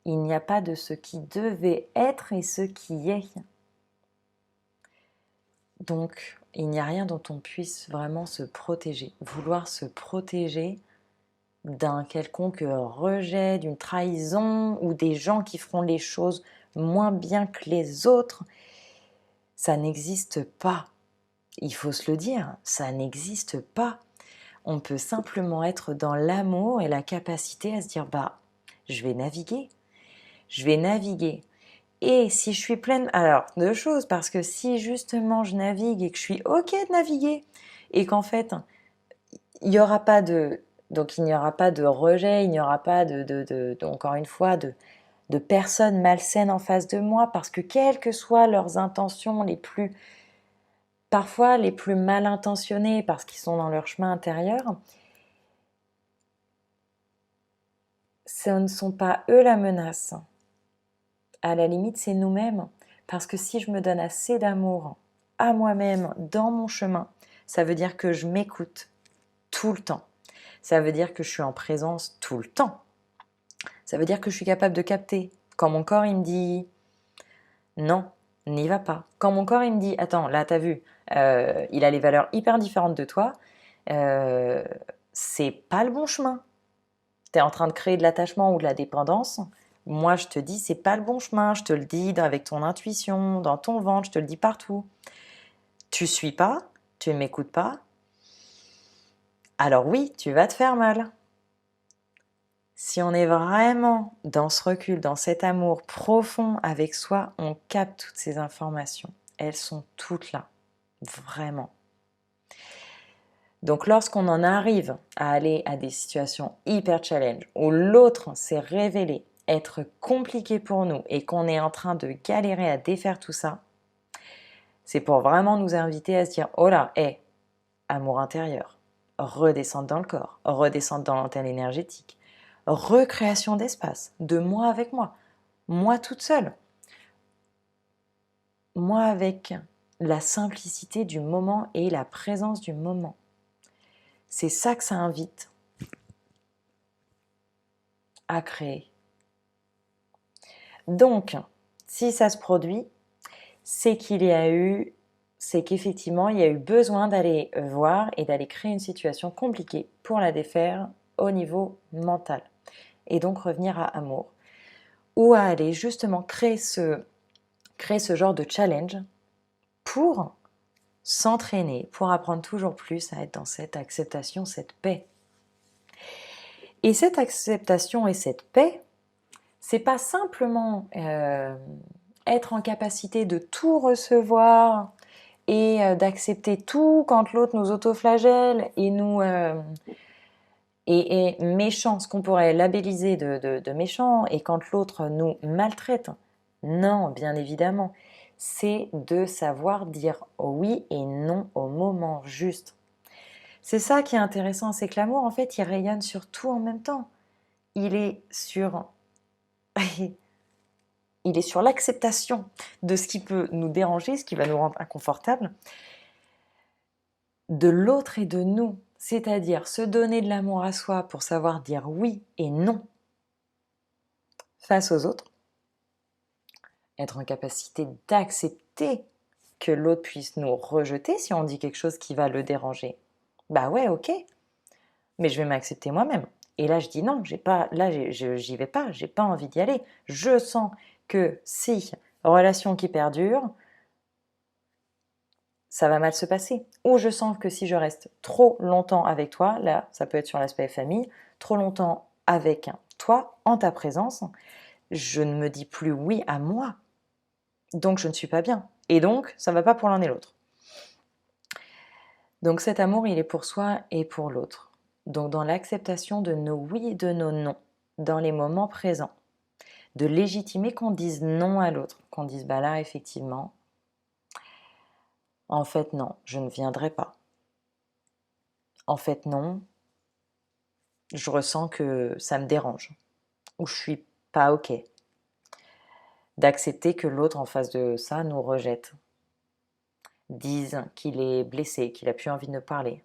Il n'y a pas de ce qui devait être et ce qui est. Donc, il n'y a rien dont on puisse vraiment se protéger. Vouloir se protéger d'un quelconque rejet, d'une trahison ou des gens qui feront les choses moins bien que les autres, ça n'existe pas. Il faut se le dire, ça n'existe pas. On peut simplement être dans l'amour et la capacité à se dire, bah, je vais naviguer. Je vais naviguer. Et si je suis pleine... Alors, deux choses, parce que si justement je navigue et que je suis OK de naviguer, et qu'en fait, il n'y aura pas de... Donc il n'y aura pas de rejet, il n'y aura pas encore une fois, de personnes malsaines en face de moi, parce que quelles que soient leurs intentions parfois les plus mal intentionnées, parce qu'ils sont dans leur chemin intérieur, ce ne sont pas eux la menace. À la limite, c'est nous-mêmes. Parce que si je me donne assez d'amour à moi-même dans mon chemin, ça veut dire que je m'écoute tout le temps. Ça veut dire que je suis en présence tout le temps. Ça veut dire que je suis capable de capter. Quand mon corps il me dit non, n'y va pas. Quand mon corps il me dit attends, là t'as vu, il a les valeurs hyper différentes de toi, c'est pas le bon chemin. Tu es en train de créer de l'attachement ou de la dépendance. Moi, je te dis, c'est pas le bon chemin. Je te le dis avec ton intuition, dans ton ventre, je te le dis partout. Tu suis pas, tu ne m'écoutes pas. alors oui, tu vas te faire mal. Si on est vraiment dans ce recul, dans cet amour profond avec soi, on capte toutes ces informations. Elles sont toutes là, vraiment. Donc lorsqu'on en arrive à aller à des situations hyper challenge où l'autre s'est révélé être compliqué pour nous et qu'on est en train de galérer à défaire tout ça, c'est pour vraiment nous inviter à se dire oh là, amour intérieur, redescendre dans le corps, redescendre dans l'antenne énergétique, recréation d'espace, de moi avec moi toute seule, moi avec la simplicité du moment et la présence du moment. C'est ça que ça invite à créer. Donc, si ça se produit, c'est qu'effectivement, il y a eu besoin d'aller voir et d'aller créer une situation compliquée pour la défaire au niveau mental. Et donc revenir à amour. Ou à aller justement créer ce genre de challenge pour s'entraîner, pour apprendre toujours plus à être dans cette acceptation, cette paix. Et cette acceptation et cette paix, c'est pas simplement être en capacité de tout recevoir et d'accepter tout quand l'autre nous autoflagelle et nous et méchant, ce qu'on pourrait labelliser de méchant, et quand l'autre nous maltraite. Non, bien évidemment, c'est de savoir dire oui et non au moment juste. C'est ça qui est intéressant, c'est que l'amour, en fait, il rayonne sur tout en même temps. Il est sur il est sur l'acceptation de ce qui peut nous déranger, ce qui va nous rendre inconfortables, de l'autre et de nous. C'est-à-dire se donner de l'amour à soi pour savoir dire oui et non face aux autres, être en capacité d'accepter que l'autre puisse nous rejeter si on dit quelque chose qui va le déranger. Bah ouais, ok, mais je vais m'accepter moi-même. Et là, je dis non, j'y vais pas, j'ai pas envie d'y aller. Je sens que si relation qui perdure, ça va mal se passer. Ou je sens que si je reste trop longtemps avec toi, là, ça peut être sur l'aspect famille, trop longtemps avec toi, en ta présence, je ne me dis plus oui à moi. Donc je ne suis pas bien. Et donc, ça ne va pas pour l'un et l'autre. Donc cet amour, il est pour soi et pour l'autre. Donc dans l'acceptation de nos oui et de nos non, dans les moments présents, de légitimer qu'on dise non à l'autre, qu'on dise bah là effectivement, en fait non, je ne viendrai pas. En fait non, je ressens que ça me dérange ou je suis pas ok. D'accepter que l'autre en face de ça nous rejette, dise qu'il est blessé, qu'il a plus envie de nous parler.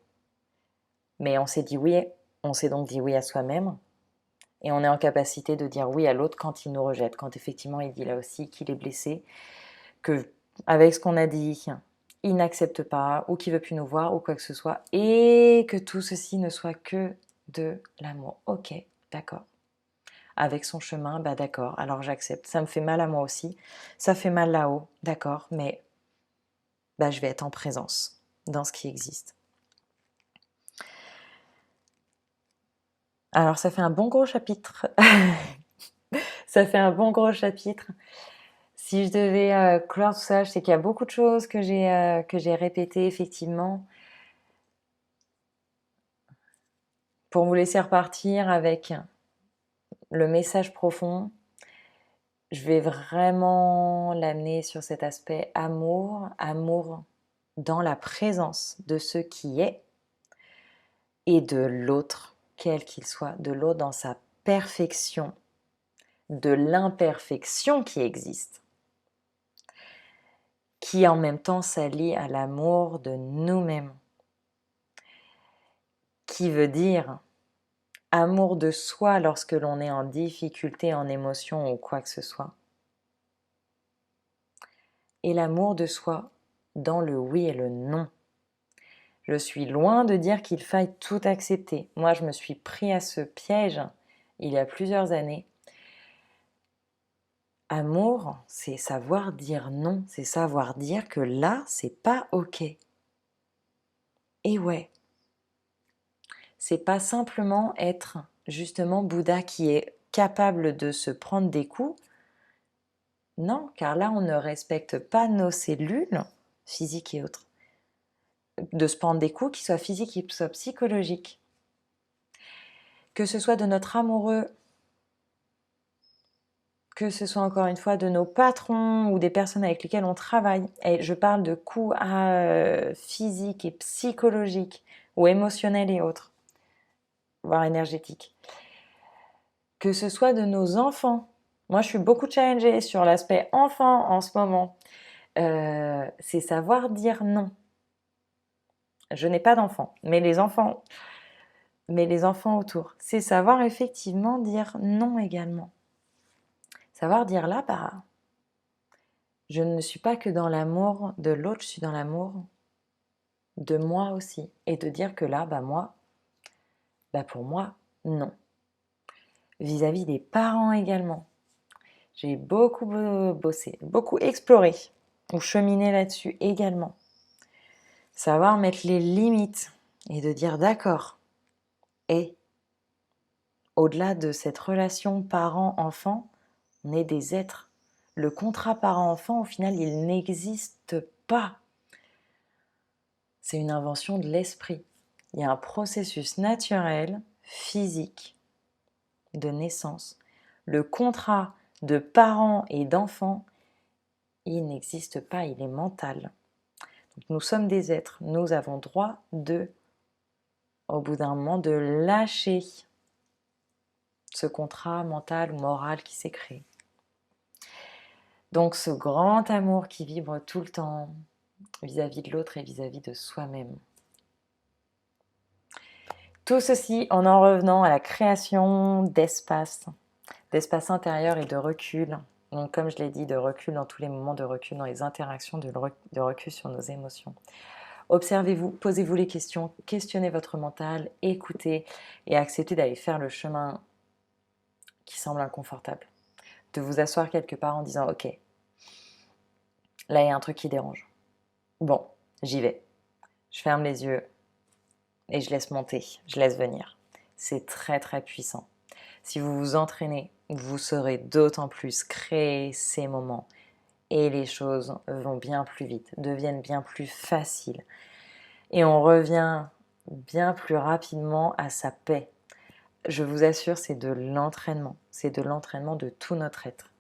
Mais on s'est dit oui, on s'est donc dit oui à soi-même. Et on est en capacité de dire oui à l'autre quand il nous rejette, quand effectivement il dit là aussi qu'il est blessé, que avec ce qu'on a dit, il n'accepte pas ou qu'il veut plus nous voir ou quoi que ce soit, et que tout ceci ne soit que de l'amour. Ok, d'accord. Avec son chemin, bah d'accord, alors j'accepte. Ça me fait mal à moi aussi, ça fait mal là-haut, d'accord, mais bah je vais être en présence dans ce qui existe. Alors ça fait un bon gros chapitre. Ça fait un bon gros chapitre. Si je devais clore tout ça, je sais qu'il y a beaucoup de choses que j'ai répétées effectivement pour vous laisser repartir avec le message profond. Je vais vraiment l'amener sur cet aspect amour, amour dans la présence de ce qui est et de l'autre, quel qu'il soit, de l'autre dans sa perfection, de l'imperfection qui existe, qui en même temps s'allie à l'amour de nous-mêmes, qui veut dire amour de soi lorsque l'on est en difficulté, en émotion ou quoi que ce soit, et l'amour de soi dans le oui et le non. Je suis loin de dire qu'il faille tout accepter. Moi, je me suis pris à ce piège il y a plusieurs années. Amour, c'est savoir dire non, c'est savoir dire que là, c'est pas ok. Et ouais. c'est pas simplement être justement Bouddha qui est capable de se prendre des coups. Non, car là, on ne respecte pas nos cellules, physiques et autres. De se prendre des coups, qu'ils soient physiques, qu'ils soient psychologiques. Que ce soit de notre amoureux, que ce soit encore une fois de nos patrons ou des personnes avec lesquelles on travaille. Et je parle de coups physiques et psychologiques ou émotionnels et autres, voire énergétiques. Que ce soit de nos enfants. Moi, je suis beaucoup challengée sur l'aspect enfant en ce moment. C'est savoir dire non. Je n'ai pas d'enfants, mais les enfants autour. C'est savoir effectivement dire non également. Savoir dire là, bah, je ne suis pas que dans l'amour de l'autre, je suis dans l'amour de moi aussi. Et de dire que là, bah moi, bah pour moi, non. Vis-à-vis des parents également. J'ai beaucoup bossé, beaucoup exploré ou cheminé là-dessus également. Savoir mettre les limites et de dire d'accord. Et au-delà de cette relation parent-enfant, on est des êtres. Le contrat parent-enfant, au final, il n'existe pas. C'est une invention de l'esprit. Il y a un processus naturel, physique, de naissance. Le contrat de parents et d'enfants, il n'existe pas, il est mental. Donc, nous sommes des êtres, nous avons droit au bout d'un moment, de lâcher ce contrat mental ou moral qui s'est créé. Donc ce grand amour qui vibre tout le temps vis-à-vis de l'autre et vis-à-vis de soi-même. Tout ceci en revenant à la création d'espace intérieur et de recul. Donc comme je l'ai dit, de recul dans tous les moments, de recul dans les interactions, de recul sur nos émotions. Observez-vous, posez-vous les questions, questionnez votre mental, écoutez et acceptez d'aller faire le chemin qui semble inconfortable. De vous asseoir quelque part en disant « Ok, là il y a un truc qui dérange. Bon, j'y vais. Je ferme les yeux et je laisse monter, je laisse venir. » C'est très très puissant. Si vous vous entraînez, vous saurez d'autant plus créer ces moments et les choses vont bien plus vite, deviennent bien plus faciles. Et on revient bien plus rapidement à sa paix. Je vous assure, c'est de l'entraînement. C'est de l'entraînement de tout notre être.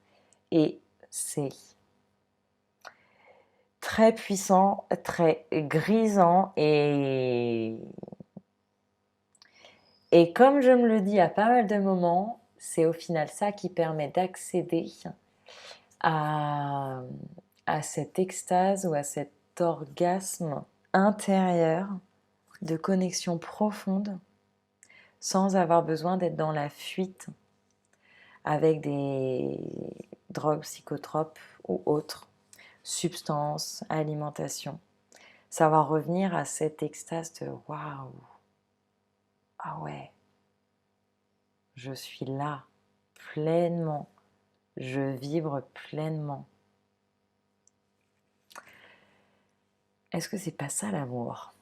Et c'est très puissant, très grisant et comme je me le dis à pas mal de moments, c'est au final ça qui permet d'accéder à cette extase ou à cet orgasme intérieur de connexion profonde sans avoir besoin d'être dans la fuite avec des drogues psychotropes ou autres substances, alimentation. Savoir revenir à cette extase de waouh, ah ouais, je suis là pleinement, je vibre pleinement. Est-ce que c'est pas ça l'amour?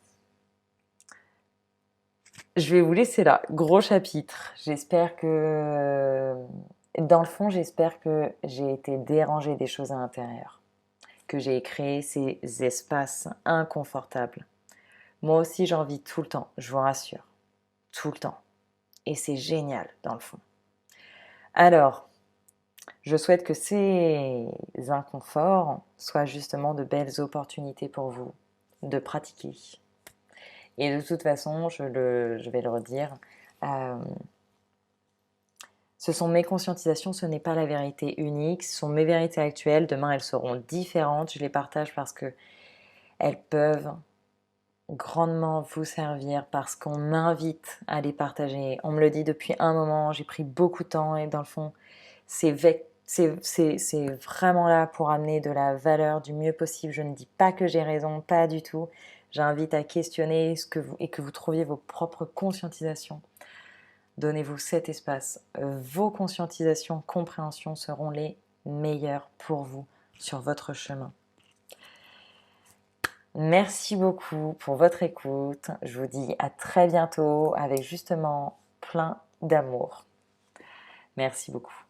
Je vais vous laisser là, gros chapitre. J'espère que, dans le fond, j'espère que j'ai été dérangée des choses à l'intérieur, que j'ai créé ces espaces inconfortables. Moi aussi, j'en vis tout le temps, je vous rassure, tout le temps. Et c'est génial, dans le fond. Alors, je souhaite que ces inconforts soient justement de belles opportunités pour vous de pratiquer. Et de toute façon, je vais le redire, ce sont mes conscientisations, ce n'est pas la vérité unique, ce sont mes vérités actuelles, demain elles seront différentes, je les partage parce qu'elles peuvent grandement vous servir, parce qu'on m'invite à les partager. On me le dit depuis un moment, j'ai pris beaucoup de temps et dans le fond, c'est vraiment là pour amener de la valeur du mieux possible. Je ne dis pas que j'ai raison, pas du tout. J'invite à questionner et que vous trouviez vos propres conscientisations. Donnez-vous cet espace. Vos conscientisations, compréhensions seront les meilleures pour vous sur votre chemin. Merci beaucoup pour votre écoute. Je vous dis à très bientôt avec justement plein d'amour. Merci beaucoup.